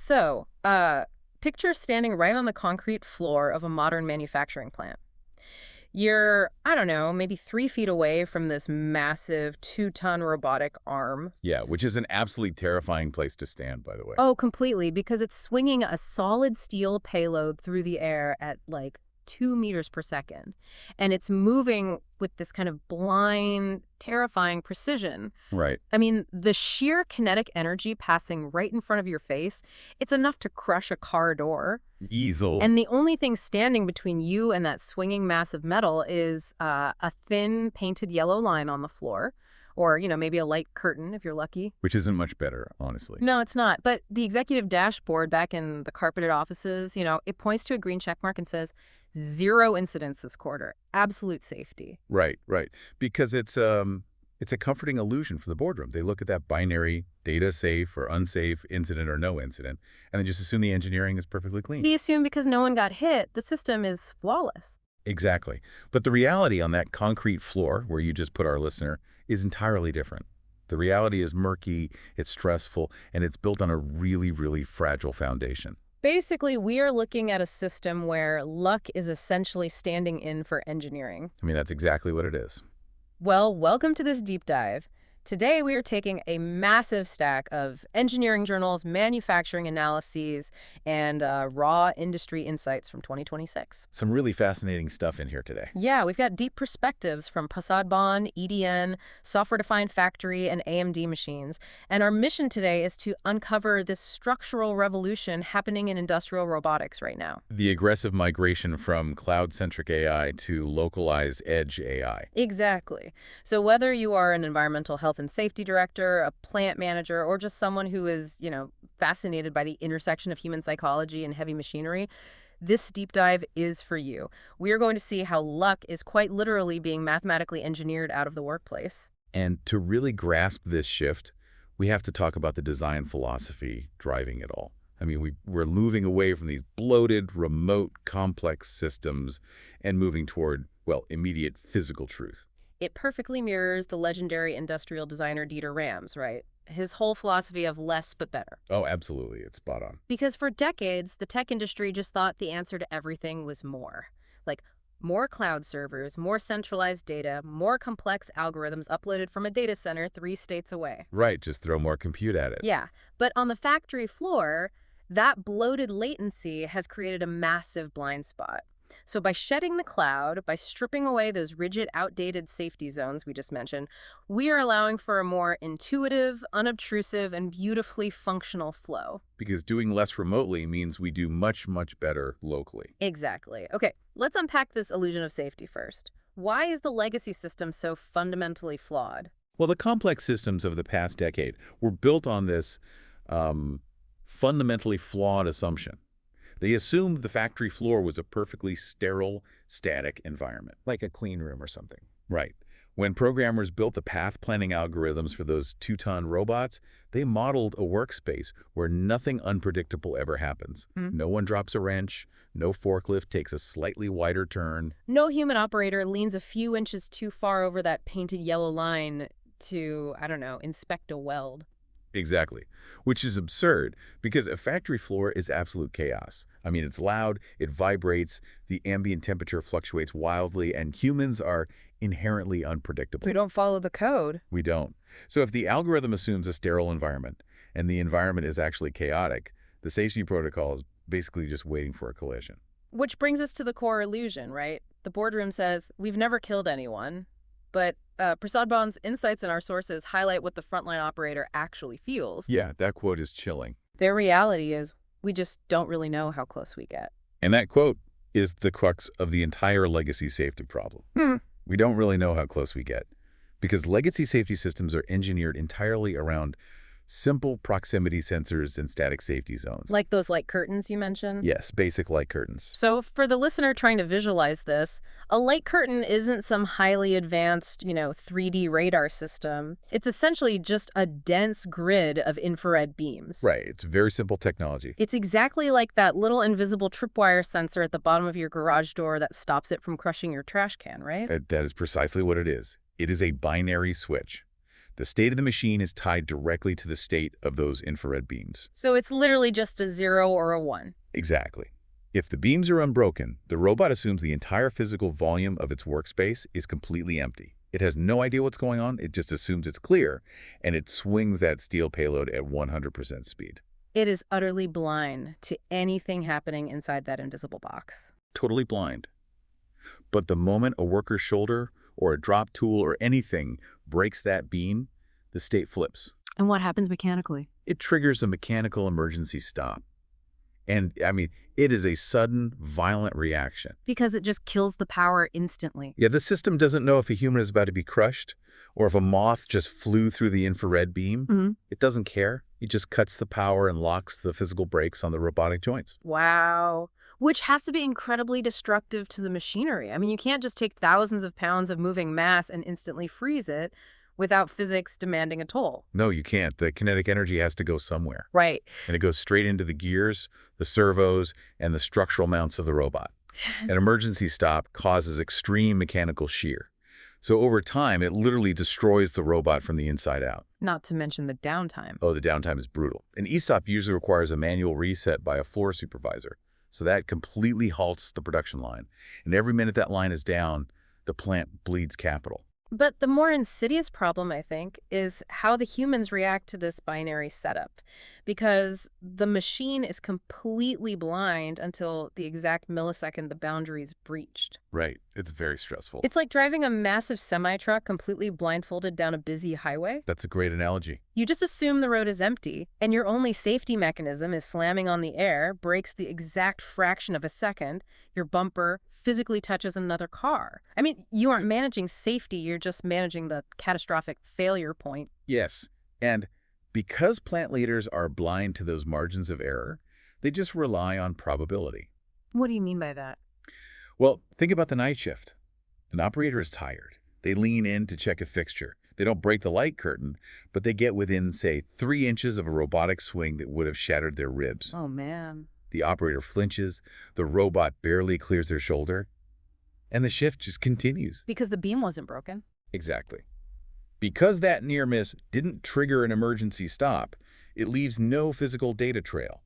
So, picture standing right on the concrete floor of a modern manufacturing plant. You're, I don't know, maybe 3 feet away from this massive 2-ton robotic arm. Yeah, which is an absolutely terrifying place to stand, by the way. Oh, completely, because it's swinging a solid steel payload through the air at like 2 meters per second. And it's moving with this kind of blind, terrifying precision. Right. I mean, the sheer kinetic energy passing right in front of your face, it's enough to crush a car door. Easel. And the only thing standing between you and that swinging mass of metal is a thin painted yellow line on the floor. Or, maybe a light curtain if you're lucky. Which isn't much better, honestly. No, it's not. But the executive dashboard back in the carpeted offices, it points to a green check mark and says, 0 incidents this quarter. Absolute safety. Right, right. Because it's a comforting illusion for the boardroom. They look at that binary, data safe or unsafe, incident or no incident, and they just assume the engineering is perfectly clean. They assume because no one got hit, the system is flawless. Exactly. But the reality on that concrete floor, where you just put our listener, is entirely different. The reality is murky, it's stressful, and it's built on a really, really fragile foundation. Basically, we are looking at a system where luck is essentially standing in for engineering. I mean, that's exactly what it is. Well, welcome to this deep dive. Today, we are taking a massive stack of engineering journals, manufacturing analyses, and raw industry insights from 2026. Some really fascinating stuff in here today. Yeah, we've got deep perspectives from Pasadban, EDN, software-defined factory, and AMD machines. And our mission today is to uncover this structural revolution happening in industrial robotics right now. The aggressive migration from cloud-centric AI to localized edge AI. Exactly. So whether you are an environmental health and safety director, a plant manager, or just someone who is, fascinated by the intersection of human psychology and heavy machinery, this deep dive is for you. We are going to see how luck is quite literally being mathematically engineered out of the workplace. And to really grasp this shift, we have to talk about the design philosophy driving it all. I mean, we're moving away from these bloated, remote, complex systems and moving toward, well, immediate physical truth. It perfectly mirrors the legendary industrial designer Dieter Rams, right? His whole philosophy of less but better. Oh, absolutely. It's spot on. Because for decades, the tech industry just thought the answer to everything was more. Like more cloud servers, more centralized data, more complex algorithms uploaded from a data center 3 states away. Right, just throw more compute at it. Yeah, but on the factory floor, that bloated latency has created a massive blind spot. So by shedding the cloud, by stripping away those rigid, outdated safety zones we just mentioned, we are allowing for a more intuitive, unobtrusive, and beautifully functional flow. Because doing less remotely means we do much, much better locally. Exactly. Okay, let's unpack this illusion of safety first. Why is the legacy system so fundamentally flawed? Well, the complex systems of the past decade were built on this fundamentally flawed assumption. They assumed the factory floor was a perfectly sterile, static environment. Like a clean room or something. Right. When programmers built the path planning algorithms for those 2-ton robots, they modeled a workspace where nothing unpredictable ever happens. No one drops a wrench, no forklift takes a slightly wider turn. No human operator leans a few inches too far over that painted yellow line to, I don't know, inspect a weld. Exactly. Which is absurd because a factory floor is absolute chaos. I mean, it's loud, it vibrates, the ambient temperature fluctuates wildly, and humans are inherently unpredictable. We don't follow the code. We don't. So if the algorithm assumes a sterile environment and the environment is actually chaotic, the safety protocol is basically just waiting for a collision. Which brings us to the core illusion, right? The boardroom says, we've never killed anyone. But Prasadban's insights in our sources highlight what the frontline operator actually feels. Yeah, that quote is chilling. Their reality is, we just don't really know how close we get. And that quote is the crux of the entire legacy safety problem. We don't really know how close we get because legacy safety systems are engineered entirely around simple proximity sensors and static safety zones. Like those light curtains you mentioned? Yes, basic light curtains. So for the listener trying to visualize this, a light curtain isn't some highly advanced, 3D radar system. It's essentially just a dense grid of infrared beams. Right, it's very simple technology. It's exactly like that little invisible tripwire sensor at the bottom of your garage door that stops it from crushing your trash can, right? That is precisely what it is. It is a binary switch. The state of the machine is tied directly to the state of those infrared beams. So it's literally just a 0 or a 1. Exactly. If the beams are unbroken, the robot assumes the entire physical volume of its workspace is completely empty. It has no idea what's going on, it just assumes it's clear, and it swings that steel payload at 100% speed. It is utterly blind to anything happening inside that invisible box. Totally blind. But the moment a worker's shoulder or a drop tool or anything breaks that beam, the state flips. And what happens mechanically? It triggers a mechanical emergency stop. And, it is a sudden, violent reaction. Because it just kills the power instantly. Yeah, the system doesn't know if a human is about to be crushed or if a moth just flew through the infrared beam. It doesn't care. It just cuts the power and locks the physical brakes on the robotic joints. Wow. Which has to be incredibly destructive to the machinery. You can't just take thousands of pounds of moving mass and instantly freeze it without physics demanding a toll. No, you can't. The kinetic energy has to go somewhere. Right. And it goes straight into the gears, the servos, and the structural mounts of the robot. An emergency stop causes extreme mechanical shear. So over time, it literally destroys the robot from the inside out. Not to mention the downtime. Oh, the downtime is brutal. An e-stop usually requires a manual reset by a floor supervisor. So that completely halts the production line. And every minute that line is down, the plant bleeds capital. But the more insidious problem, I think, is how the humans react to this binary setup. Because the machine is completely blind until the exact millisecond the boundary is breached. Right. It's very stressful. It's like driving a massive semi-truck completely blindfolded down a busy highway. That's a great analogy. You just assume the road is empty, and your only safety mechanism is slamming on the air, brakes the exact fraction of a second, your bumper physically touches another car. You aren't managing safety, you're just managing the catastrophic failure point. Yes, and because plant leaders are blind to those margins of error, they just rely on probability. What do you mean by that? Well, think about the night shift. An operator is tired. They lean in to check a fixture. They don't break the light curtain, but they get within, say, 3 inches of a robotic swing that would have shattered their ribs. Oh, man. The operator flinches, the robot barely clears their shoulder, and the shift just continues. Because the beam wasn't broken. Exactly. Because that near miss didn't trigger an emergency stop, it leaves no physical data trail.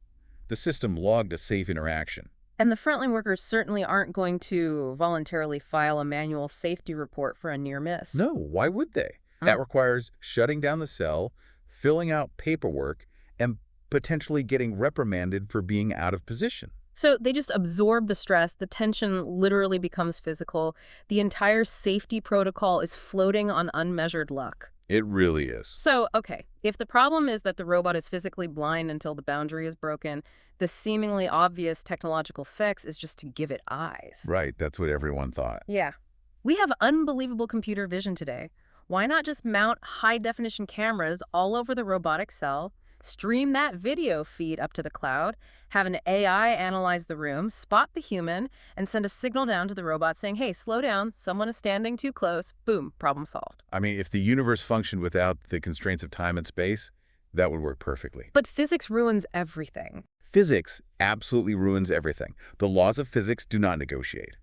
The system logged a safe interaction. And the frontline workers certainly aren't going to voluntarily file a manual safety report for a near miss. No, why would they? That requires shutting down the cell, filling out paperwork, and potentially getting reprimanded for being out of position. So they just absorb the stress. The tension literally becomes physical. The entire safety protocol is floating on unmeasured luck. It really is. So, okay, if the problem is that the robot is physically blind until the boundary is broken, the seemingly obvious technological fix is just to give it eyes. Right, that's what everyone thought. Yeah. We have unbelievable computer vision today. Why not just mount high-definition cameras all over the robotic cell, stream that video feed up to the cloud, have an AI analyze the room, spot the human, and send a signal down to the robot saying, hey, slow down, someone is standing too close, boom, problem solved. If the universe functioned without the constraints of time and space, that would work perfectly. But physics ruins everything. Physics absolutely ruins everything. The laws of physics do not negotiate.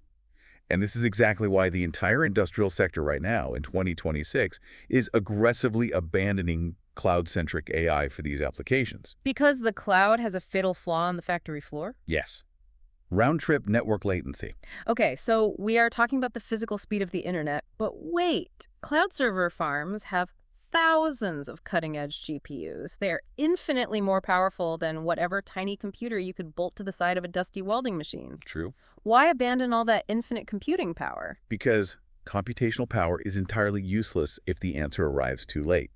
And this is exactly why the entire industrial sector right now, in 2026, is aggressively abandoning cloud-centric AI for these applications. Because the cloud has a fatal flaw on the factory floor? Yes. Round-trip network latency. Okay, so we are talking about the physical speed of the internet, but wait, cloud server farms have thousands of cutting-edge GPUs. They are infinitely more powerful than whatever tiny computer you could bolt to the side of a dusty welding machine. True. Why abandon all that infinite computing power? Because computational power is entirely useless if the answer arrives too late.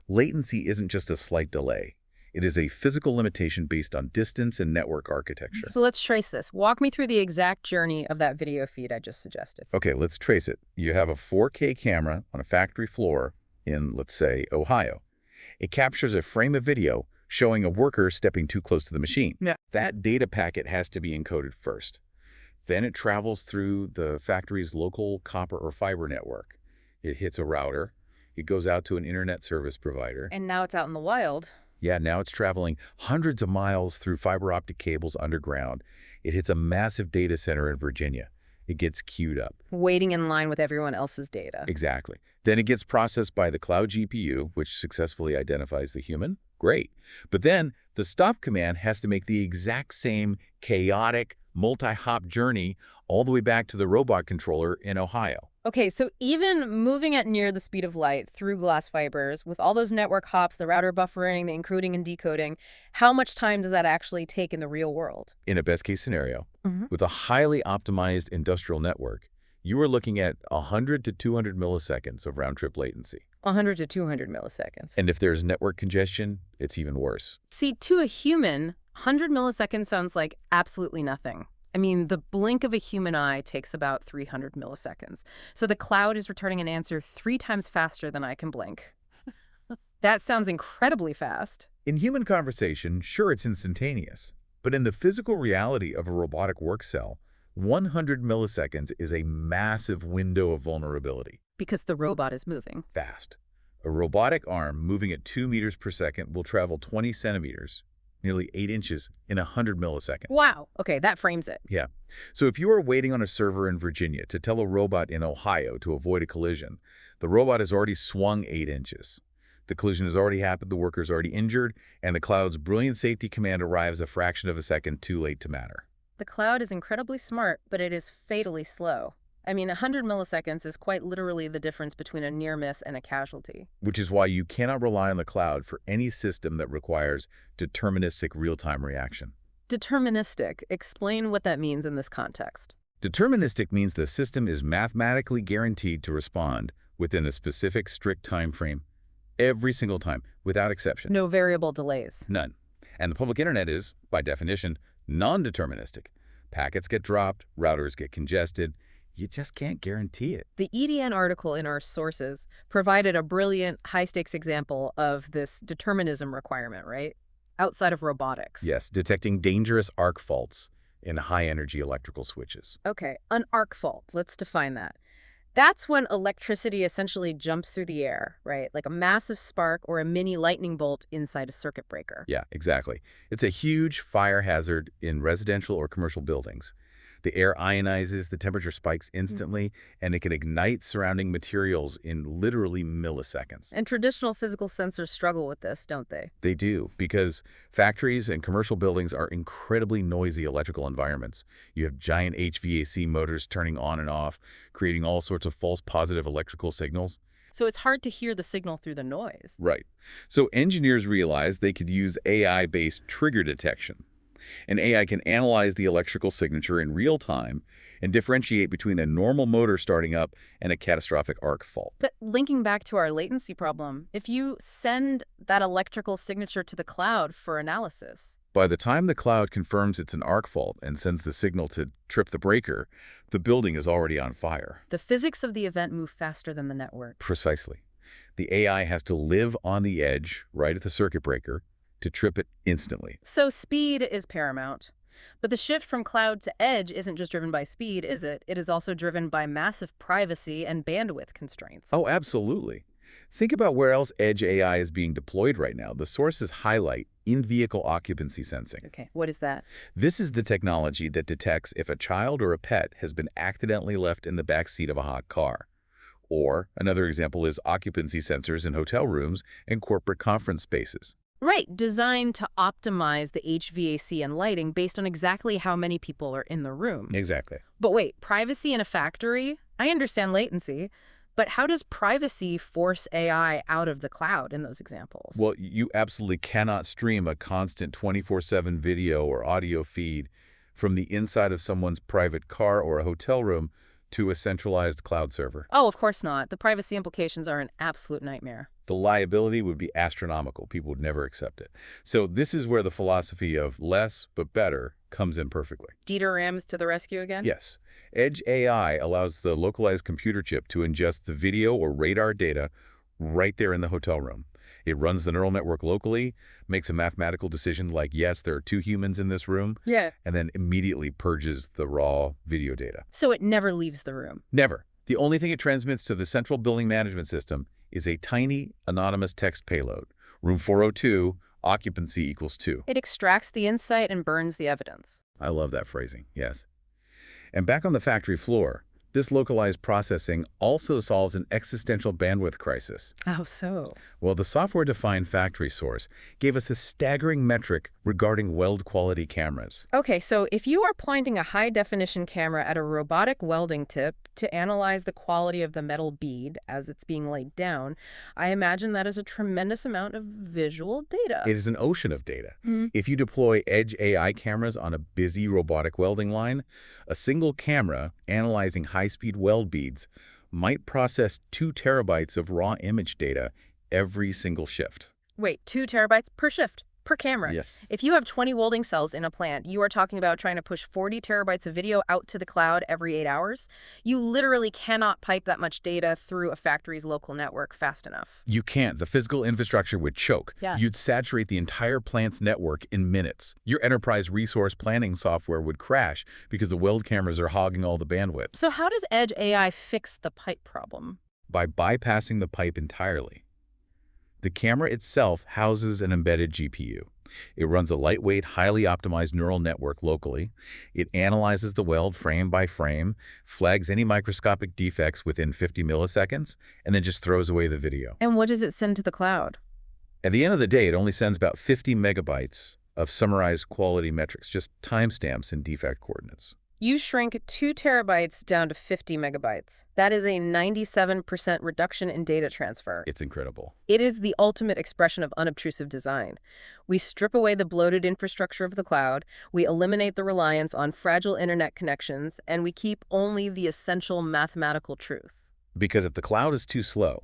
Latency isn't just a slight delay. It is a physical limitation based on distance and network architecture. So let's trace this. Walk me through the exact journey of that video feed I just suggested. Okay, let's trace it. You have a 4K camera on a factory floor in, let's say, Ohio. It captures a frame of video showing a worker stepping too close to the machine. Yeah. That data packet has to be encoded first. Then it travels through the factory's local copper or fiber network. It hits a router. It goes out to an internet service provider. And now it's out in the wild. Yeah, now it's traveling hundreds of miles through fiber optic cables underground. It hits a massive data center in Virginia. It gets queued up. Waiting in line with everyone else's data. Exactly. Then it gets processed by the cloud GPU, which successfully identifies the human. Great. But then the stop command has to make the exact same chaotic, multi-hop journey all the way back to the robot controller in Ohio. Okay, so even moving at near the speed of light through glass fibers, with all those network hops, the router buffering, the encoding and decoding, how much time does that actually take in the real world? In a best-case scenario, with a highly optimized industrial network, you are looking at 100 to 200 milliseconds of round-trip latency. 100 to 200 milliseconds. And if there's network congestion, it's even worse. See, to a human, 100 milliseconds sounds like absolutely nothing. I mean, the blink of a human eye takes about 300 milliseconds. So the cloud is returning an answer 3 times faster than I can blink. That sounds incredibly fast. In human conversation, sure, it's instantaneous. But in the physical reality of a robotic work cell, 100 milliseconds is a massive window of vulnerability. Because the robot is moving. Fast. A robotic arm moving at 2 meters per second will travel 20 centimeters, nearly 8 inches, in 100 milliseconds. Wow. Okay, that frames it. Yeah. So if you are waiting on a server in Virginia to tell a robot in Ohio to avoid a collision, the robot has already swung 8 inches. The collision has already happened, the worker's already injured, and the cloud's brilliant safety command arrives a fraction of a second too late to matter. The cloud is incredibly smart, but it is fatally slow. I mean, 100 milliseconds is quite literally the difference between a near miss and a casualty. Which is why you cannot rely on the cloud for any system that requires deterministic real-time reaction. Deterministic. Explain what that means in this context. Deterministic means the system is mathematically guaranteed to respond within a specific strict time frame every single time, without exception. No variable delays. None. And the public internet is, by definition, non-deterministic. Packets get dropped, routers get congested. You just can't guarantee it. The EDN article in our sources provided a brilliant, high-stakes example of this determinism requirement, right? Outside of robotics. Yes, detecting dangerous arc faults in high-energy electrical switches. Okay, an arc fault. Let's define that. That's when electricity essentially jumps through the air, right? Like a massive spark or a mini lightning bolt inside a circuit breaker. Yeah, exactly. It's a huge fire hazard in residential or commercial buildings. The air ionizes, the temperature spikes instantly, and it can ignite surrounding materials in literally milliseconds. And traditional physical sensors struggle with this, don't they? They do, because factories and commercial buildings are incredibly noisy electrical environments. You have giant HVAC motors turning on and off, creating all sorts of false positive electrical signals. So it's hard to hear the signal through the noise. Right. So engineers realized they could use AI-based trigger detection. An AI can analyze the electrical signature in real time and differentiate between a normal motor starting up and a catastrophic arc fault. But linking back to our latency problem, if you send that electrical signature to the cloud for analysis, by the time the cloud confirms it's an arc fault and sends the signal to trip the breaker, the building is already on fire. the physics of the event move faster than the network. Precisely. The AI has to live on the edge, right at the circuit breaker, to trip it instantly. So speed is paramount. But the shift from cloud to edge isn't just driven by speed, is it? It is also driven by massive privacy and bandwidth constraints. Oh, absolutely. Think about where else edge AI is being deployed right now. The sources highlight in-vehicle occupancy sensing. Okay, what is that? This is the technology that detects if a child or a pet has been accidentally left in the back seat of a hot car. Or another example is occupancy sensors in hotel rooms and corporate conference spaces. Right, designed to optimize the HVAC and lighting based on exactly how many people are in the room. Exactly. But wait, privacy in a factory? I understand latency, but how does privacy force AI out of the cloud in those examples? Well, you absolutely cannot stream a constant 24/7 video or audio feed from the inside of someone's private car or a hotel room to a centralized cloud server. Oh, of course not. The privacy implications are an absolute nightmare. The liability would be astronomical. People would never accept it. So this is where the philosophy of less but better comes in perfectly. Dieter Rams to the rescue again? Yes. Edge AI allows the localized computer chip to ingest the video or radar data right there in the hotel room. It runs the neural network locally, makes a mathematical decision like, yes, there are 2 humans in this room, Yeah. and then immediately purges the raw video data. So it never leaves the room. Never. The only thing it transmits to the central building management system is a tiny, anonymous text payload. Room 402, occupancy equals 2. It extracts the insight and burns the evidence. I love that phrasing, yes. And back on the factory floor, this localized processing also solves an existential bandwidth crisis. Oh, so. Well, the software-defined factory source gave us a staggering metric regarding weld quality cameras. Okay, so if you are pointing a high-definition camera at a robotic welding tip to analyze the quality of the metal bead as it's being laid down, I imagine that is a tremendous amount of visual data. It is an ocean of data. Mhm. If you deploy edge AI cameras on a busy robotic welding line, a single camera analyzing high-speed weld beads might process 2 terabytes of raw image data every single shift. Wait, 2 terabytes per shift, per camera. Yes. If you have 20 welding cells in a plant, you are talking about trying to push 40 terabytes of video out to the cloud every 8 hours. You literally cannot pipe that much data through a factory's local network fast enough. You can't. The physical infrastructure would choke. Yeah. You'd saturate the entire plant's network in minutes. Your enterprise resource planning software would crash because the weld cameras are hogging all the bandwidth. So how does Edge AI fix the pipe problem? By bypassing the pipe entirely. The camera itself houses an embedded GPU. It runs a lightweight, highly optimized neural network locally. It analyzes the weld frame by frame, flags any microscopic defects within 50 milliseconds, and then just throws away the video. And what does it send to the cloud? At the end of the day, it only sends about 50 megabytes of summarized quality metrics, just timestamps and defect coordinates. You shrink 2 terabytes down to 50 megabytes. That is a 97% reduction in data transfer. It's incredible. It is the ultimate expression of unobtrusive design. We strip away the bloated infrastructure of the cloud, we eliminate the reliance on fragile internet connections, and we keep only the essential mathematical truth. Because if the cloud is too slow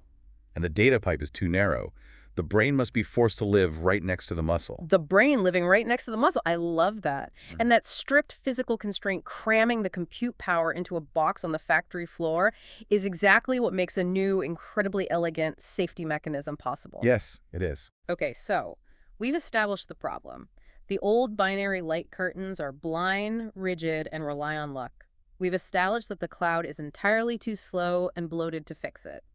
and the data pipe is too narrow, the brain must be forced to live right next to the muscle. The brain living right next to the muscle. I love that. And that strict physical constraint cramming the compute power into a box on the factory floor is exactly what makes a new, incredibly elegant safety mechanism possible. Yes, it is. Okay, so we've established the problem. The old binary light curtains are blind, rigid, and rely on luck. We've established that the cloud is entirely too slow and bloated to fix it.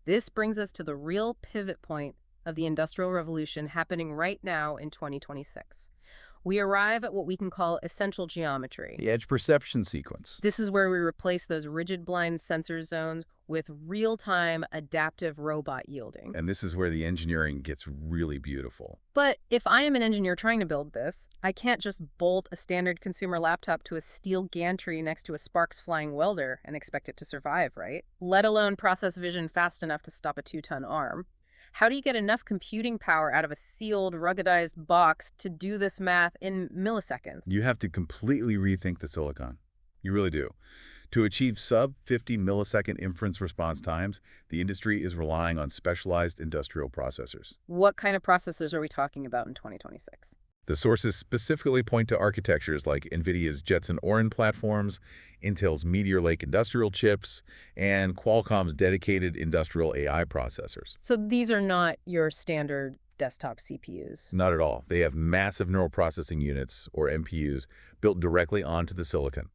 This brings us to the real pivot point of the Industrial Revolution happening right now in 2026. We arrive at what we can call essential geometry. The edge perception sequence. This is where we replace those rigid blind sensor zones with real-time adaptive robot yielding. And this is where the engineering gets really beautiful. But if I am an engineer trying to build this, I can't just bolt a standard consumer laptop to a steel gantry next to a sparks flying welder and expect it to survive, right? Let alone process vision fast enough to stop a 2-ton arm. How do you get enough computing power out of a sealed, ruggedized box to do this math in milliseconds? You have to completely rethink the silicon. You really do. To achieve sub-50 millisecond inference response times, the industry is relying on specialized industrial processors. What kind of processors are we talking about in 2026? The sources specifically point to architectures like NVIDIA's Jetson Orin platforms, Intel's Meteor Lake industrial chips, and Qualcomm's dedicated industrial AI processors. So these are not your standard desktop CPUs. Not at all. They have massive neural processing units, or MPUs, built directly onto the silicon.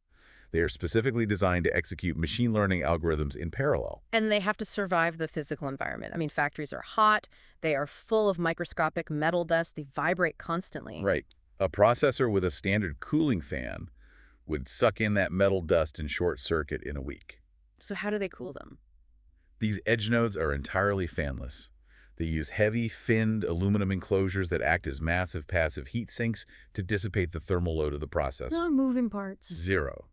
They are specifically designed to execute machine learning algorithms in parallel. And they have to survive the physical environment. I mean, factories are hot, they are full of microscopic metal dust, they vibrate constantly. Right. A processor with a standard cooling fan would suck in that metal dust and short circuit in a week. So how do they cool them? These edge nodes are entirely fanless. They use heavy, finned aluminum enclosures that act as massive passive heat sinks to dissipate the thermal load of the processor. No moving parts. Zero.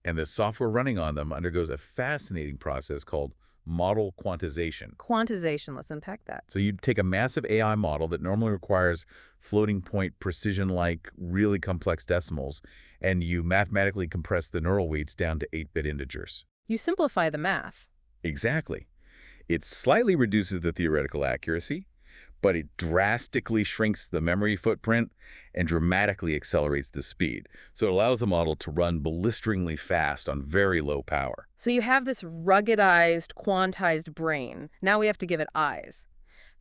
And the software running on them undergoes a fascinating process called model quantization. Quantization, let's unpack that. So you take a massive AI model that normally requires floating point precision-like really complex decimals, and you mathematically compress the neural weights down to 8-bit integers. You simplify the math. Exactly. It slightly reduces the theoretical accuracy, but it drastically shrinks the memory footprint and dramatically accelerates the speed. So it allows the model to run blisteringly fast on very low power. So you have this ruggedized, quantized brain. Now we have to give it eyes.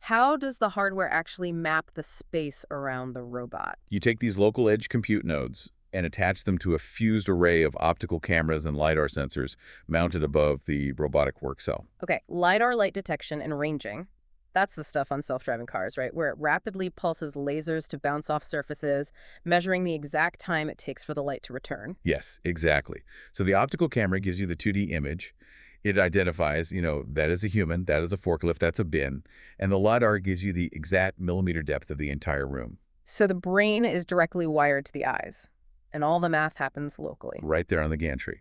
How does the hardware actually map the space around the robot? You take these local edge compute nodes and attach them to a fused array of optical cameras and LiDAR sensors mounted above the robotic work cell. Okay, LiDAR light detection and ranging. That's the stuff on self-driving cars, right? Where it rapidly pulses lasers to bounce off surfaces, measuring the exact time it takes for the light to return. Yes, exactly. So the optical camera gives you the 2D image. It identifies, that is a human, that is a forklift, that's a bin. And the LiDAR gives you the exact millimeter depth of the entire room, So the brain is directly wired to the eyes, and all the math happens locally. right there on the gantry.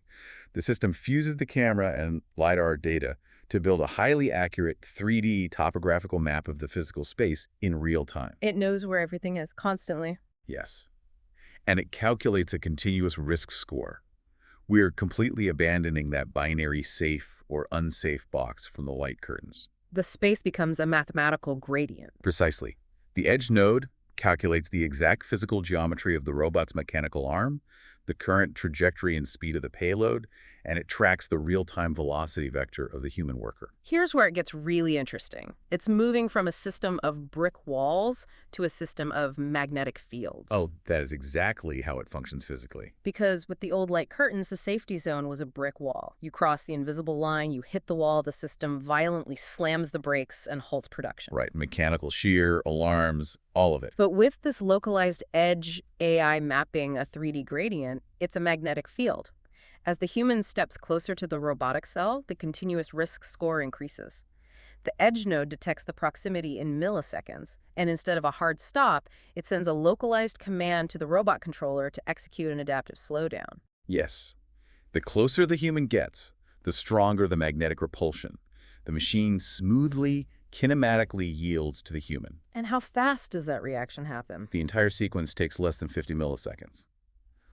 The system fuses the camera and LiDAR data to build a highly accurate 3D topographical map of the physical space in real time. It knows where everything is constantly. Yes. And it calculates a continuous risk score. We're completely abandoning that binary safe or unsafe box from the light curtains. The space becomes a mathematical gradient. Precisely. The edge node calculates the exact physical geometry of the robot's mechanical arm, the current trajectory and speed of the payload, and it tracks the real-time velocity vector of the human worker. Here's where it gets really interesting. It's moving from a system of brick walls to a system of magnetic fields. Oh, that is exactly how it functions physically. Because with the old light curtains, the safety zone was a brick wall. You cross the invisible line, you hit the wall, the system violently slams the brakes and halts production. Right, mechanical shear, alarms, all of it. But with this localized edge AI mapping a 3D gradient, it's a magnetic field. As the human steps closer to the robotic cell, the continuous risk score increases. The edge node detects the proximity in milliseconds, and instead of a hard stop, it sends a localized command to the robot controller to execute an adaptive slowdown. Yes. The closer the human gets, the stronger the magnetic repulsion. The machine smoothly, kinematically yields to the human. And how fast does that reaction happen? The entire sequence takes less than 50 milliseconds.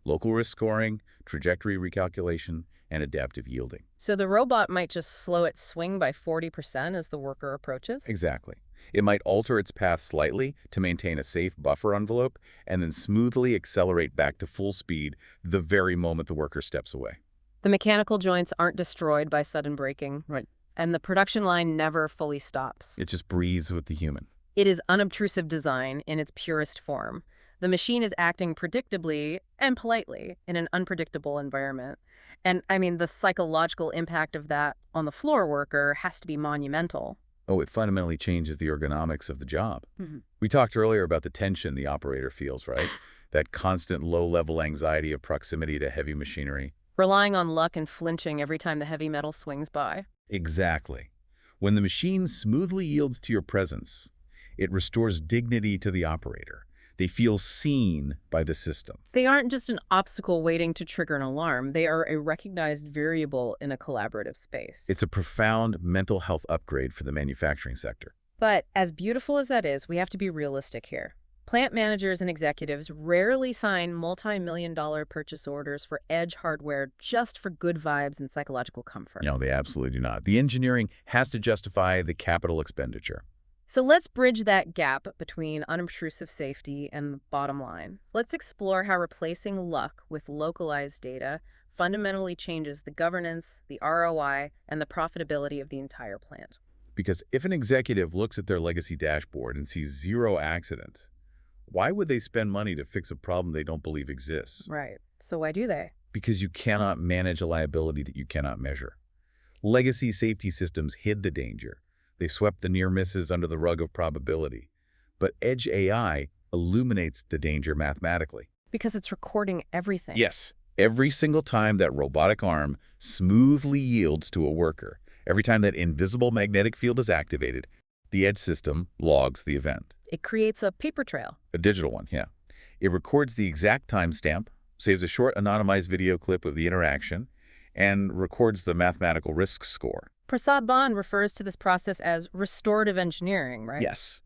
Local risk scoring, trajectory recalculation, and adaptive yielding. So the robot might just slow its swing by 40% as the worker approaches? Exactly. It might alter its path slightly to maintain a safe buffer envelope and then smoothly accelerate back to full speed the very moment the worker steps away. The mechanical joints aren't destroyed by sudden braking. Right. And the production line never fully stops. It just breathes with the human. It is unobtrusive design in its purest form. The machine is acting predictably and politely in an unpredictable environment. And, the psychological impact of that on the floor worker has to be monumental. Oh, it fundamentally changes the ergonomics of the job. Mm-hmm. We talked earlier about the tension the operator feels, right? That constant low-level anxiety of proximity to heavy machinery. Relying on luck and flinching every time the heavy metal swings by. Exactly. When the machine smoothly yields to your presence, it restores dignity to the operator. They feel seen by the system. They aren't just an obstacle waiting to trigger an alarm. They are a recognized variable in a collaborative space. It's a profound mental health upgrade for the manufacturing sector. But as beautiful as that is, we have to be realistic here. Plant managers and executives rarely sign multi-million-dollar purchase orders for edge hardware just for good vibes and psychological comfort. No, they absolutely do not. The engineering has to justify the capital expenditure. So let's bridge that gap between unobtrusive safety and the bottom line. Let's explore how replacing luck with localized data fundamentally changes the governance, the ROI, and the profitability of the entire plant. Because if an executive looks at their legacy dashboard and sees zero accidents, why would they spend money to fix a problem they don't believe exists? Right. So why do they? Because you cannot manage a liability that you cannot measure. Legacy safety systems hid the danger. They swept the near misses under the rug of probability. But edge AI illuminates the danger mathematically. Because it's recording everything. Yes. Every single time that robotic arm smoothly yields to a worker, every time that invisible magnetic field is activated, the edge system logs the event. It creates a paper trail. A digital one, yeah. It records the exact timestamp, saves a short anonymized video clip of the interaction, and records the mathematical risk score. Prasad Bhan refers to this process as restorative engineering, right? Yes.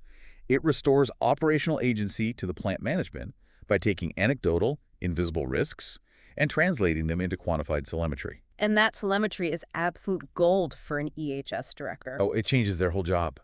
It restores operational agency to the plant management by taking anecdotal, invisible risks and translating them into quantified telemetry. And that telemetry is absolute gold for an EHS director. Oh, it changes their whole job.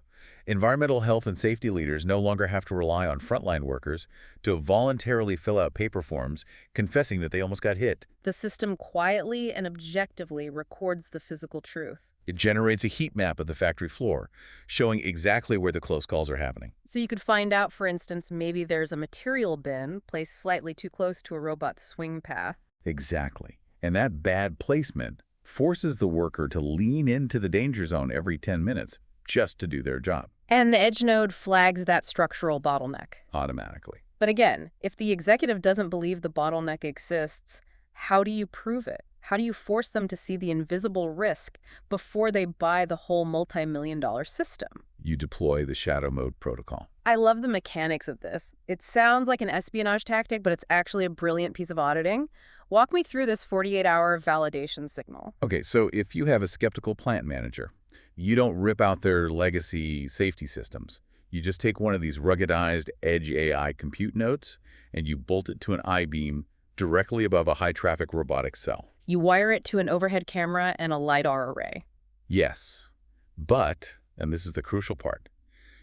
Environmental health and safety leaders no longer have to rely on frontline workers to voluntarily fill out paper forms confessing that they almost got hit. The system quietly and objectively records the physical truth. It generates a heat map of the factory floor, showing exactly where the close calls are happening. So you could find out, for instance, maybe there's a material bin placed slightly too close to a robot's swing path. Exactly. And that bad placement forces the worker to lean into the danger zone every 10 minutes just to do their job. And the edge node flags that structural bottleneck. automatically. But again, if the executive doesn't believe the bottleneck exists, how do you prove it? How do you force them to see the invisible risk before they buy the whole multi-million-dollar system? You deploy the shadow mode protocol. I love the mechanics of this. It sounds like an espionage tactic, but it's actually a brilliant piece of auditing. Walk me through this 48-hour validation signal. Okay, so if you have a skeptical plant manager, you don't rip out their legacy safety systems. You just take one of these ruggedized edgeai compute nodes and you bolt it to an I-beam directly above a high-traffic robotic cell. You wire it to an overhead camera and a LiDAR array. Yes, but, and this is the crucial part,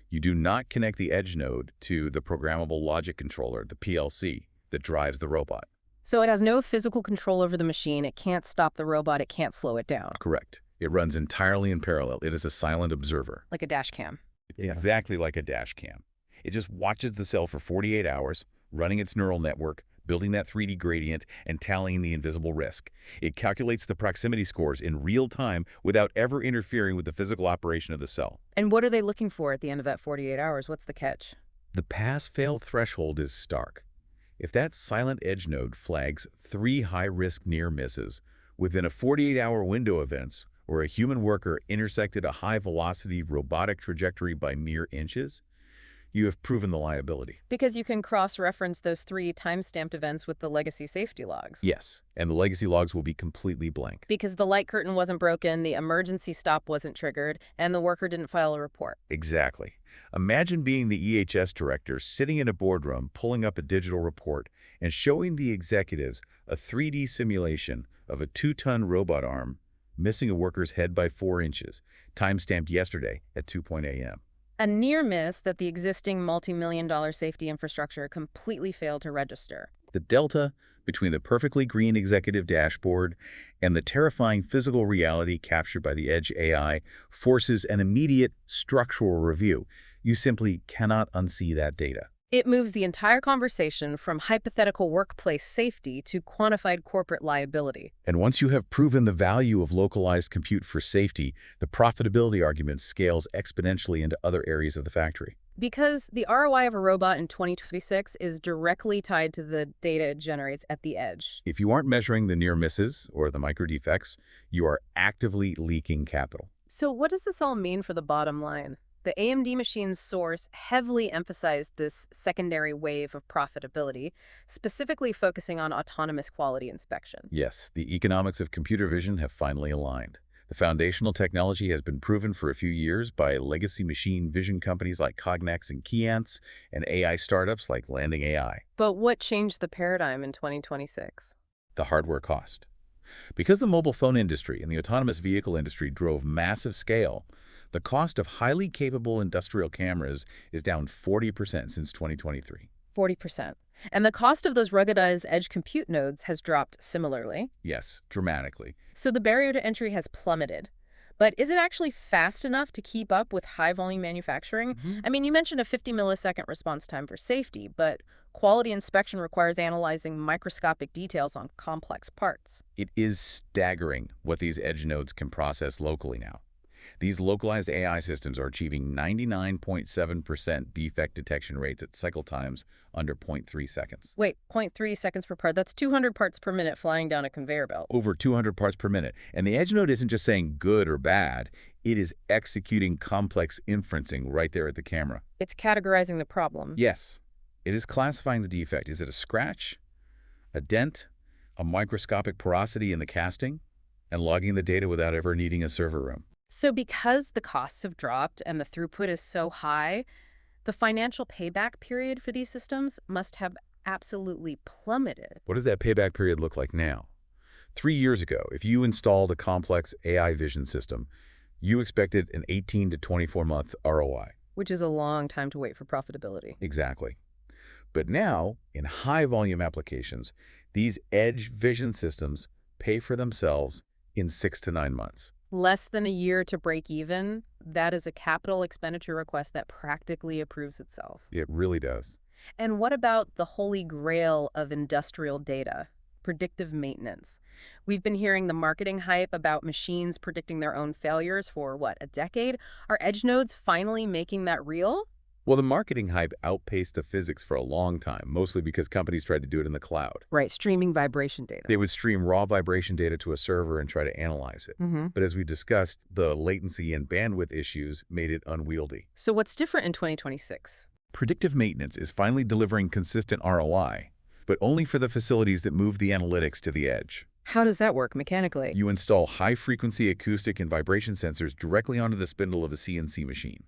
you do not connect the edge node to the programmable logic controller, the PLC, that drives the robot. So it has no physical control over the machine. It can't stop the robot. It can't slow it down. Correct. It runs entirely in parallel. It is a silent observer. Like a dash cam. Exactly like a dash cam. It just watches the cell for 48 hours, running its neural network, building that 3D gradient, and tallying the invisible risk. It calculates the proximity scores in real time without ever interfering with the physical operation of the cell. And what are they looking for at the end of that 48 hours? What's the catch? The pass-fail threshold is stark. If that silent edge node flags 3 high-risk near misses within a 48-hour window of events where a human worker intersected a high-velocity robotic trajectory by mere inches, you have proven the liability. Because you can cross-reference those 3 time-stamped events with the legacy safety logs. Yes, and the legacy logs will be completely blank. Because the light curtain wasn't broken, the emergency stop wasn't triggered, and the worker didn't file a report. Exactly. Imagine being the EHS director sitting in a boardroom pulling up a digital report and showing the executives a 3D simulation of a 2-ton robot arm missing a worker's head by 4 inches, time-stamped yesterday at 2:00 a.m. A near miss that the existing multi-million-dollar safety infrastructure completely failed to register. The delta between the perfectly green executive dashboard and the terrifying physical reality captured by the edge AI forces an immediate structural review. You simply cannot unsee that data. It moves the entire conversation from hypothetical workplace safety to quantified corporate liability. And once you have proven the value of localized compute for safety, the profitability argument scales exponentially into other areas of the factory. Because the ROI of a robot in 2026 is directly tied to the data it generates at the edge. If you aren't measuring the near misses or the micro defects, you are actively leaking capital. So what does this all mean for the bottom line? The AMD machine's source heavily emphasized this secondary wave of profitability, specifically focusing on autonomous quality inspection. Yes, the economics of computer vision have finally aligned. The foundational technology has been proven for a few years by legacy machine vision companies like Cognex and Keyence and AI startups like Landing AI. But what changed the paradigm in 2026? The hardware cost. Because the mobile phone industry and the autonomous vehicle industry drove massive scale, the cost of highly capable industrial cameras is down 40% since 2023. 40%. And the cost of those ruggedized edge compute nodes has dropped similarly. Yes, dramatically. So the barrier to entry has plummeted. But is it actually fast enough to keep up with high-volume manufacturing? I mean, you mentioned a 50-millisecond response time for safety, but quality inspection requires analyzing microscopic details on complex parts. It is staggering what these edge nodes can process locally now. These localized AI systems are achieving 99.7% defect detection rates at cycle times under 0.3 seconds. Wait, 0.3 seconds per part. That's 200 parts per minute flying down a conveyor belt. Over 200 parts per minute. And the edge node isn't just saying good or bad. It is executing complex inferencing right there at the camera. It's categorizing the problem. Yes. It is classifying the defect. Is it a scratch, a dent, a microscopic porosity in the casting, and logging the data without ever needing a server room? So because the costs have dropped and the throughput is so high, the financial payback period for these systems must have absolutely plummeted. What does that payback period look like now? 3 years ago, if you installed a complex AI vision system, you expected an 18 to 24-month ROI. Which is a long time to wait for profitability. Exactly. But now, in high-volume applications, these edge vision systems pay for themselves in 6 to 9 months. Less than a year to break even, that is a capital expenditure request that practically approves itself. It really does. And what about the holy grail of industrial data? predictive maintenance. We've been hearing the marketing hype about machines predicting their own failures for, what, a decade? Are edge nodes finally making that real? Well, the marketing hype outpaced the physics for a long time, mostly because companies tried to do it in the cloud. Right, streaming vibration They data. would stream raw vibration data to a server and try to analyze it. Hmm. But as we discussed, the latency and bandwidth issues made it unwieldy. So what's different in 2026? Predictive maintenance is finally delivering consistent ROI, but only for the facilities that move the analytics to the edge. How does that work mechanically? You install high-frequency acoustic and vibration sensors directly onto the spindle of a CNC machine,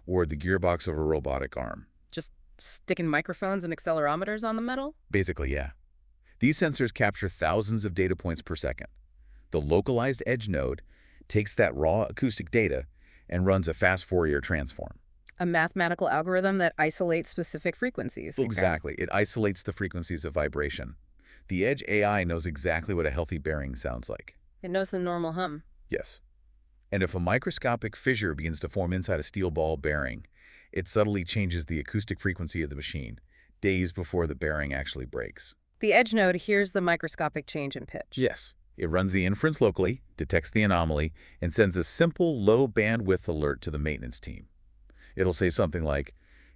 or the gearbox of a robotic arm. Just sticking microphones and accelerometers on the metal? Basically, yeah. These sensors capture thousands of data points per second. The localized edge node takes that raw acoustic data and runs a fast Fourier transform. A mathematical algorithm that isolates specific frequencies. Okay. Exactly. It isolates the frequencies of vibration. The edge AI knows exactly what a healthy bearing sounds like. It knows the normal hum. Yes. And if a microscopic fissure begins to form inside a steel ball bearing, it subtly changes the acoustic frequency of the machine, days before the bearing actually breaks. The edge node hears the microscopic change in pitch. Yes. It runs the inference locally, detects the anomaly, and sends a simple low-bandwidth alert to the maintenance team. It'll say something like,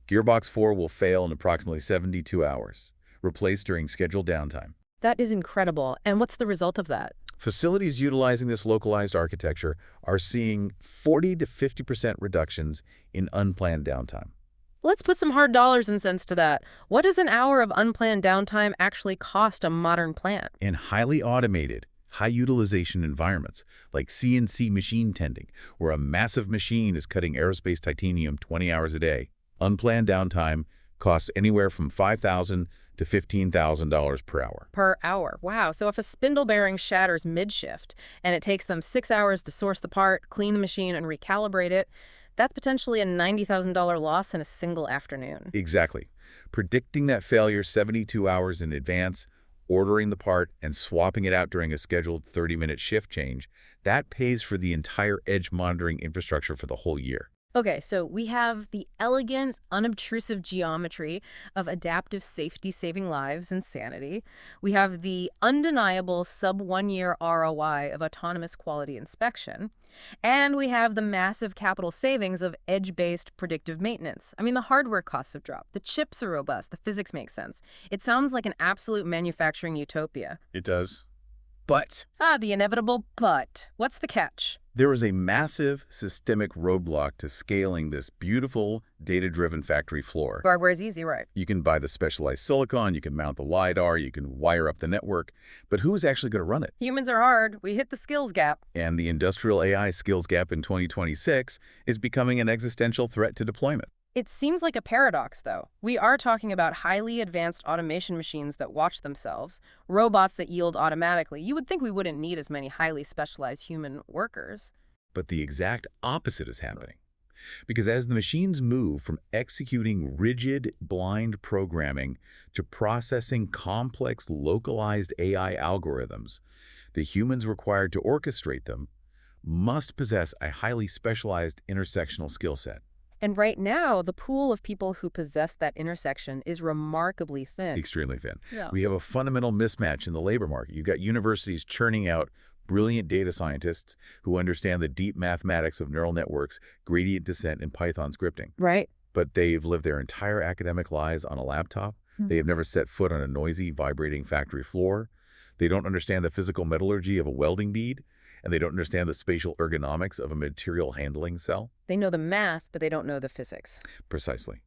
Gearbox 4 will fail in approximately 72 hours. Replace during scheduled downtime. That is incredible. And what's the result of that? Facilities utilizing this localized architecture are seeing 40 to 50% reductions in unplanned downtime. Let's put some hard dollars and cents to that. What does an hour of unplanned downtime actually cost a modern plant? In highly automated, high-utilization environments, like CNC machine tending, where a massive machine is cutting aerospace titanium 20 hours a day, unplanned downtime costs anywhere from $5,000 to $15,000 per hour. Per hour. Wow. So if a spindle bearing shatters mid-shift and it takes them 6 hours to source the part, clean the machine, and recalibrate it, that's potentially a $90,000 loss in a single afternoon. Exactly. Predicting that failure 72 hours in advance, ordering the part, and swapping it out during a scheduled 30-minute shift change, that pays for the entire edge monitoring infrastructure for the whole year. Okay, so we have the elegant, unobtrusive geometry of adaptive safety saving lives and sanity. We have the undeniable sub-1-year ROI of autonomous quality inspection. And we have the massive capital savings of edge-based predictive maintenance. I mean, the hardware costs have dropped. The chips are robust. The physics make sense. It sounds like an absolute manufacturing utopia. It does. But The inevitable but. What's the catch? there is a massive systemic roadblock to scaling this beautiful, data-driven factory floor. Hardware's easy, right? You can buy the specialized silicon, you can mount the LiDAR, you can wire up the network, but who's actually going to run it? Humans are hard. We hit the skills gap. And the industrial AI skills gap in 2026 is becoming an existential threat to deployment. It seems like a paradox, though. We are talking about highly advanced automation machines that watch themselves, robots that yield automatically. You would think we wouldn't need as many highly specialized human workers. But the exact opposite is happening. Because as the machines move from executing rigid, blind programming to processing complex, localized AI algorithms, the humans required to orchestrate them must possess a highly specialized intersectional skill set. And right now, the pool of people who possess that intersection is remarkably thin. Extremely thin. Yeah. We have a fundamental mismatch in the labor market. You've got universities churning out brilliant data scientists who understand the deep mathematics of neural networks, gradient descent, and Python scripting. Right. But they've lived their entire academic lives on a laptop. They have never set foot on a noisy, vibrating factory floor. They don't understand the physical metallurgy of a welding bead, and they don't understand the spatial ergonomics of a material handling cell. They know the math, but they don't know the physics. Precisely.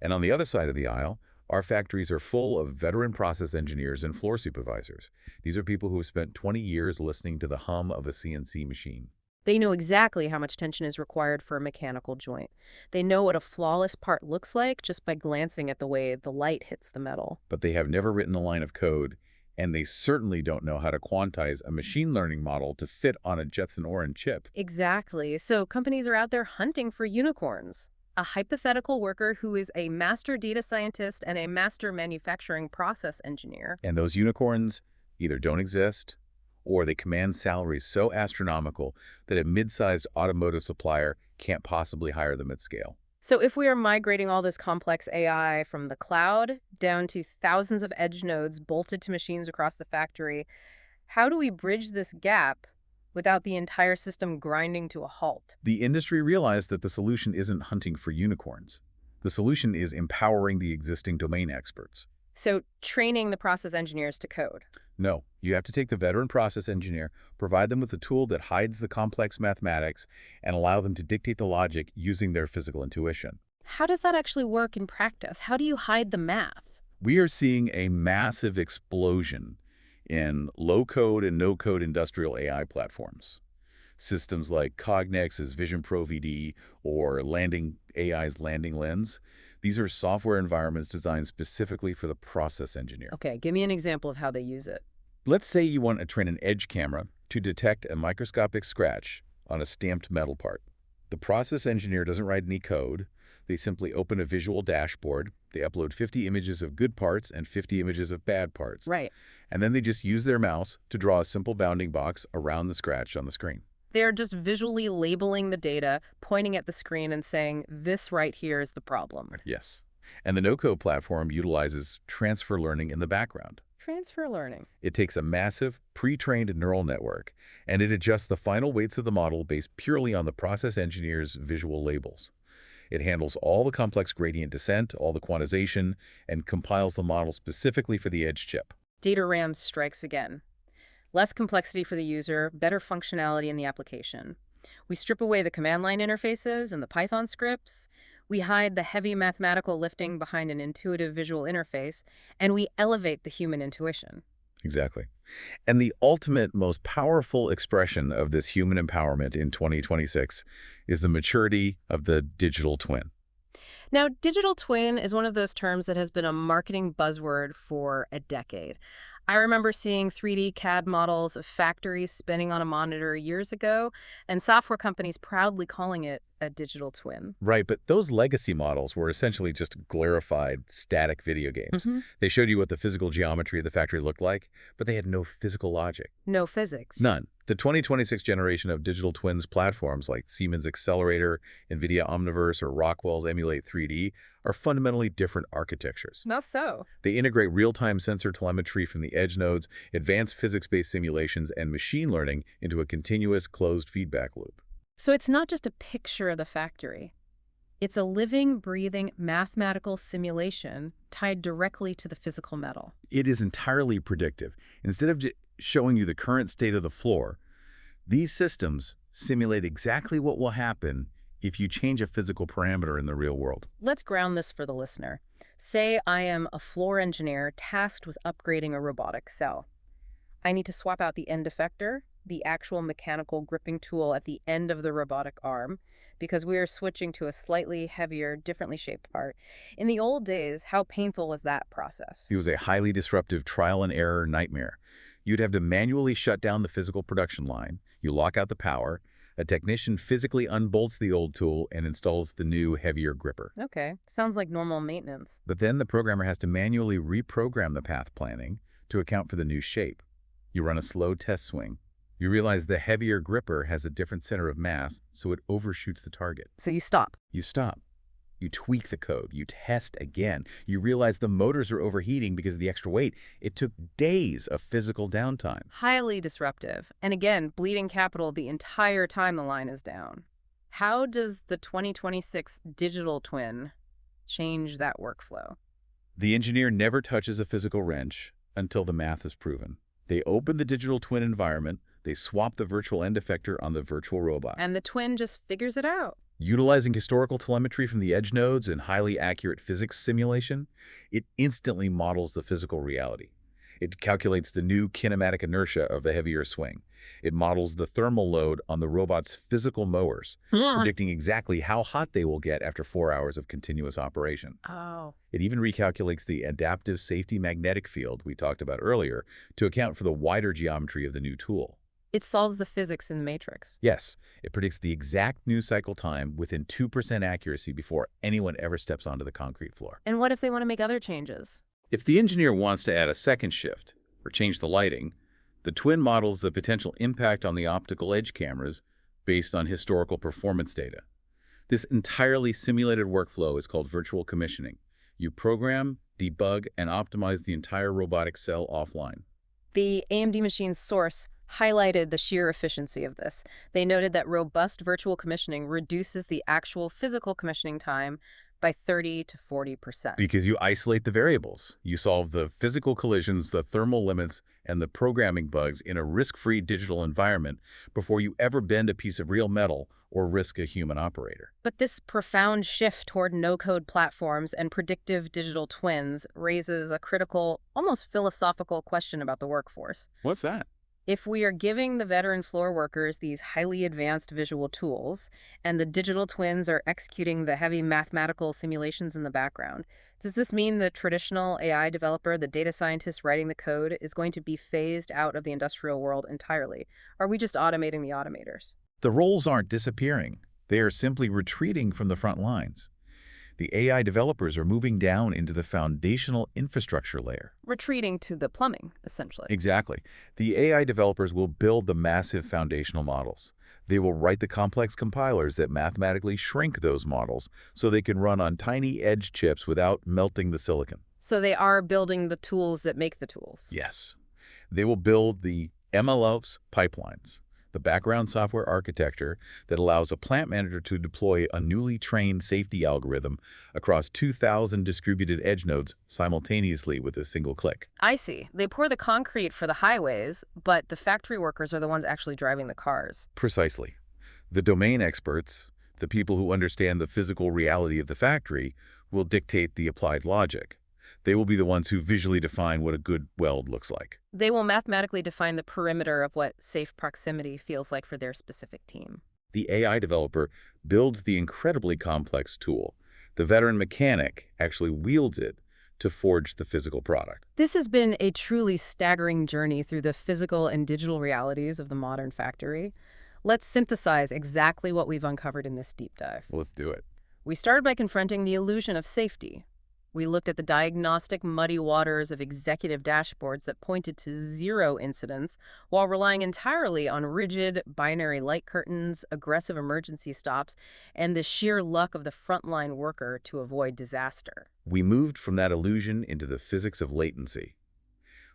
And on the other side of the aisle, our factories are full of veteran process engineers and floor supervisors. These are people who have spent 20 years listening to the hum of a CNC machine. They know exactly how much tension is required for a mechanical joint. They know what a flawless part looks like just by glancing at the way the light hits the metal. But they have never written a line of code, and they certainly don't know how to quantize a machine learning model to fit on a Jetson Orin chip. Exactly. So companies are out there hunting for unicorns. A hypothetical worker who is a master data scientist and a master manufacturing process engineer. And those unicorns either don't exist, or they command salaries so astronomical that a mid-sized automotive supplier can't possibly hire them at scale. So if we are migrating all this complex AI from the cloud down to thousands of edge nodes bolted to machines across the factory, how do we bridge this gap without the entire system grinding to a halt? The industry realized that the solution isn't hunting for unicorns. The solution is empowering the existing domain experts. So training the process engineers to code. No, you have to take the veteran process engineer, provide them with a tool that hides the complex mathematics, and allow them to dictate the logic using their physical intuition. How does that actually work in practice? How do you hide the math? We are seeing a massive explosion in low-code and no-code industrial AI platforms. Systems like Cognex's Vision Pro VD or AI's Landing Lens. These are software environments designed specifically for the process engineer. Okay, give me an example of how they use it. Let's say you want to train an edge camera to detect a microscopic scratch on a stamped metal part. The process engineer doesn't write any code. They simply open a visual dashboard. They upload 50 images of good parts and 50 images of bad parts. Right. And then they just use their mouse to draw a simple bounding box around the scratch on the screen. They're just visually labeling the data, pointing at the screen and saying, this right here is the problem. Yes. And the no-code platform utilizes transfer learning in the background. Transfer learning. It takes a massive, pre-trained neural network, and it adjusts the final weights of the model based purely on the process engineer's visual labels. It handles all the complex gradient descent, all the quantization, and compiles the model specifically for the edge chip. Data RAM strikes again. Less complexity for the user, better functionality in the application. We strip away the command line interfaces and the Python scripts. We hide the heavy mathematical lifting behind an intuitive visual interface, and we elevate the human intuition. Exactly. And the ultimate, most powerful expression of this human empowerment in 2026 is the maturity of the digital twin. Now, digital twin is one of those terms that has been a marketing buzzword for a decade. I remember seeing 3D CAD models of factories spinning on a monitor years ago, and software companies proudly calling it a digital twin. Right, but those legacy models were essentially just glorified, static video games. They showed you what the physical geometry of the factory looked like, but they had no physical logic. No physics. None. The 2026 generation of digital twins platforms like Siemens Accelerator, NVIDIA Omniverse, or Rockwell's Emulate 3D are fundamentally different architectures. How so? They integrate real-time sensor telemetry from the edge nodes, advanced physics-based simulations, and machine learning into a continuous closed feedback loop. So it's not just a picture of the factory. It's a living, breathing, mathematical simulation tied directly to the physical metal. It is entirely predictive. Instead of showing you the current state of the floor, these systems simulate exactly what will happen if you change a physical parameter in the real world. Let's ground this for the listener. Say I am a floor engineer tasked with upgrading a robotic cell. I need to swap out the end effector, the actual mechanical gripping tool at the end of the robotic arm, because we are switching to a slightly heavier, differently shaped part. In the old days, how painful was that process? It was a highly disruptive trial and error nightmare. You'd have to manually shut down the physical production line. You lock out the power. A technician physically unbolts the old tool and installs the new, heavier gripper. Okay, sounds like normal maintenance. But then the programmer has to manually reprogram the path planning to account for the new shape. You run a slow test swing. You realize the heavier gripper has a different center of mass, so it overshoots the target. So you stop. You stop. You tweak the code. You test again. You realize the motors are overheating because of the extra weight. It took days of physical downtime. Highly disruptive. And again, bleeding capital the entire time the line is down. How does the 2026 digital twin change that workflow? The engineer never touches a physical wrench until the math is proven. They open the digital twin environment. They swap the virtual end effector on the virtual robot. And the twin just figures it out. Utilizing historical telemetry from the edge nodes and highly accurate physics simulation, it instantly models the physical reality. It calculates the new kinematic inertia of the heavier swing. It models the thermal load on the robot's physical mowers, predicting exactly how hot they will get after 4 hours of continuous operation. Oh. It even recalculates the adaptive safety magnetic field we talked about earlier to account for the wider geometry of the new tool. It solves the physics in the matrix. Yes, it predicts the exact new cycle time within 2% accuracy before anyone ever steps onto the concrete floor. And what if they want to make other changes? If the engineer wants to add a second shift or change the lighting, the twin models the potential impact on the optical edge cameras based on historical performance data. This entirely simulated workflow is called virtual commissioning. You program, debug, and optimize the entire robotic cell offline. The AMD Machine's source highlighted the sheer efficiency of this. They noted that robust virtual commissioning reduces the actual physical commissioning time by 30 to 40%. Because you isolate the variables. You solve the physical collisions, the thermal limits, and the programming bugs in a risk-free digital environment before you ever bend a piece of real metal or risk a human operator. But this profound shift toward no-code platforms and predictive digital twins raises a critical, almost philosophical question about the workforce. What's that? If we are giving the veteran floor workers these highly advanced visual tools, and the digital twins are executing the heavy mathematical simulations in the background, does this mean the traditional AI developer, the data scientist writing the code, is going to be phased out of the industrial world entirely? Are we just automating the automators? The roles aren't disappearing. They are simply retreating from the front lines. The AI developers are moving down into the foundational infrastructure layer. Retreating to the plumbing, essentially. Exactly. The AI developers will build the massive foundational models. They will write the complex compilers that mathematically shrink those models so they can run on tiny edge chips without melting the silicon. So they are building the tools that make the tools. Yes. They will build the MLOps pipelines, the background software architecture that allows a plant manager to deploy a newly trained safety algorithm across 2,000 distributed edge nodes simultaneously with a single click. I see. They pour the concrete for the highways, but the factory workers are the ones actually driving the cars. Precisely. The domain experts, the people who understand the physical reality of the factory, will dictate the applied logic. They will be the ones who visually define what a good weld looks like. They will mathematically define the perimeter of what safe proximity feels like for their specific team. The AI developer builds the incredibly complex tool. The veteran mechanic actually wields it to forge the physical product. This has been a truly staggering journey through the physical and digital realities of the modern factory. Let's synthesize exactly what we've uncovered in this deep dive. Let's do it. We started by confronting the illusion of safety. We looked at the diagnostic muddy waters of executive dashboards that pointed to zero incidents while relying entirely on rigid binary light curtains, aggressive emergency stops, and the sheer luck of the frontline worker to avoid disaster. We moved from that illusion into the physics of latency.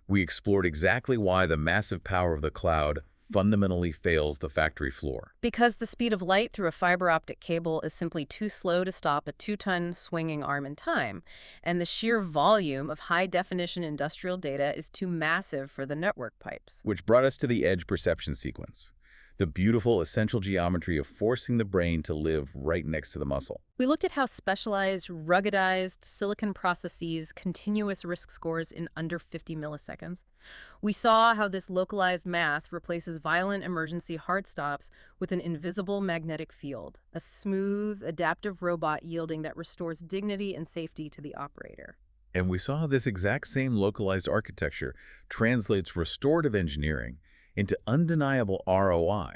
We explored exactly why the massive power of the cloud fundamentally fails the factory floor. Because the speed of light through a fiber optic cable is simply too slow to stop a 2-ton swinging arm in time, and the sheer volume of high-definition industrial data is too massive for the network pipes. Which brought us to the edge perception sequence, the beautiful essential geometry of forcing the brain to live right next to the muscle. We looked at how specialized, ruggedized silicon processes continuous risk scores in under 50 milliseconds. We saw how this localized math replaces violent emergency hard stops with an invisible magnetic field, a smooth, adaptive robot yielding that restores dignity and safety to the operator. And we saw how this exact same localized architecture translates restorative engineering into undeniable ROI.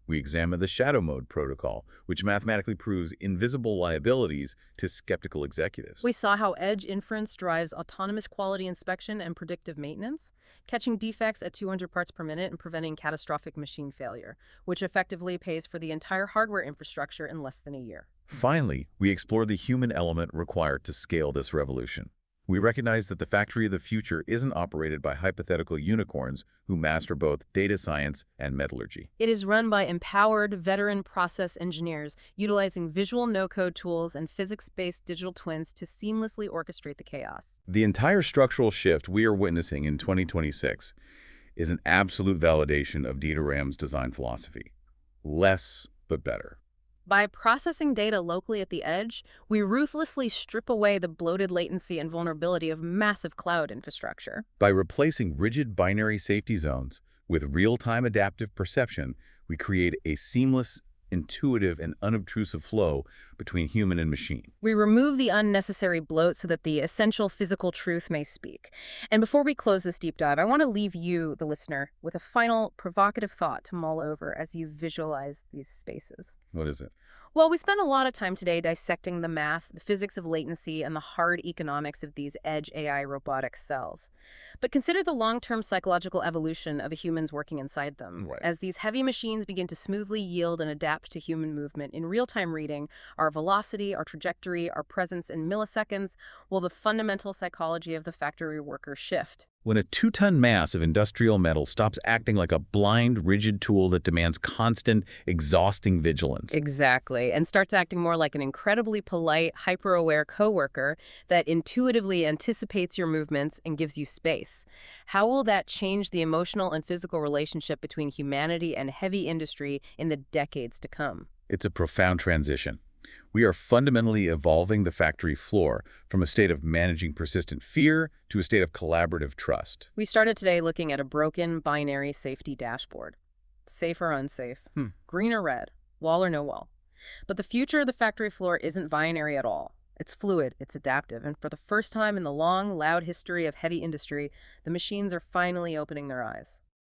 We examined the shadow mode protocol, which mathematically proves invisible liabilities to skeptical executives. We saw how edge inference drives autonomous quality inspection and predictive maintenance, catching defects at 200 parts per minute and preventing catastrophic machine failure, which effectively pays for the entire hardware infrastructure in less than a year. Finally, we explored the human element required to scale this revolution. We recognize that the factory of the future isn't operated by hypothetical unicorns who master both data science and metallurgy. It is run by empowered, veteran process engineers utilizing visual no-code tools and physics-based digital twins to seamlessly orchestrate the chaos. The entire structural shift we are witnessing in 2026 is an absolute validation of Dieter Rams' design philosophy. Less, but better. By processing data locally at the edge, we ruthlessly strip away the bloated latency and vulnerability of massive cloud infrastructure. By replacing rigid binary safety zones with real-time adaptive perception, we create a seamless, intuitive, and unobtrusive flow between human and machine. We remove the unnecessary bloat so that the essential physical truth may speak. And before we close this deep dive, I want to leave you, the listener, with a final provocative thought to mull over as you visualize these spaces. What is it? Well, we spent a lot of time today dissecting the math, the physics of latency, and the hard economics of these edge AI robotic cells. But consider the long-term psychological evolution of humans working inside them. Right. As these heavy machines begin to smoothly yield and adapt to human movement in real-time reading, our velocity, our trajectory, our presence in milliseconds, will the fundamental psychology of the factory worker shift. When a 2-ton mass of industrial metal stops acting like a blind, rigid tool that demands constant, exhausting vigilance. Exactly, and starts acting more like an incredibly polite, hyper-aware coworker that intuitively anticipates your movements and gives you space. How will that change the emotional and physical relationship between humanity and heavy industry in the decades to come? It's a profound transition. We are fundamentally evolving the factory floor from a state of managing persistent fear to a state of collaborative trust. We started today looking at a broken binary safety dashboard. Safe or unsafe, green or red, wall or no wall. But the future of the factory floor isn't binary at all. It's fluid, it's adaptive, and for the first time in the long, loud history of heavy industry, the machines are finally opening their eyes.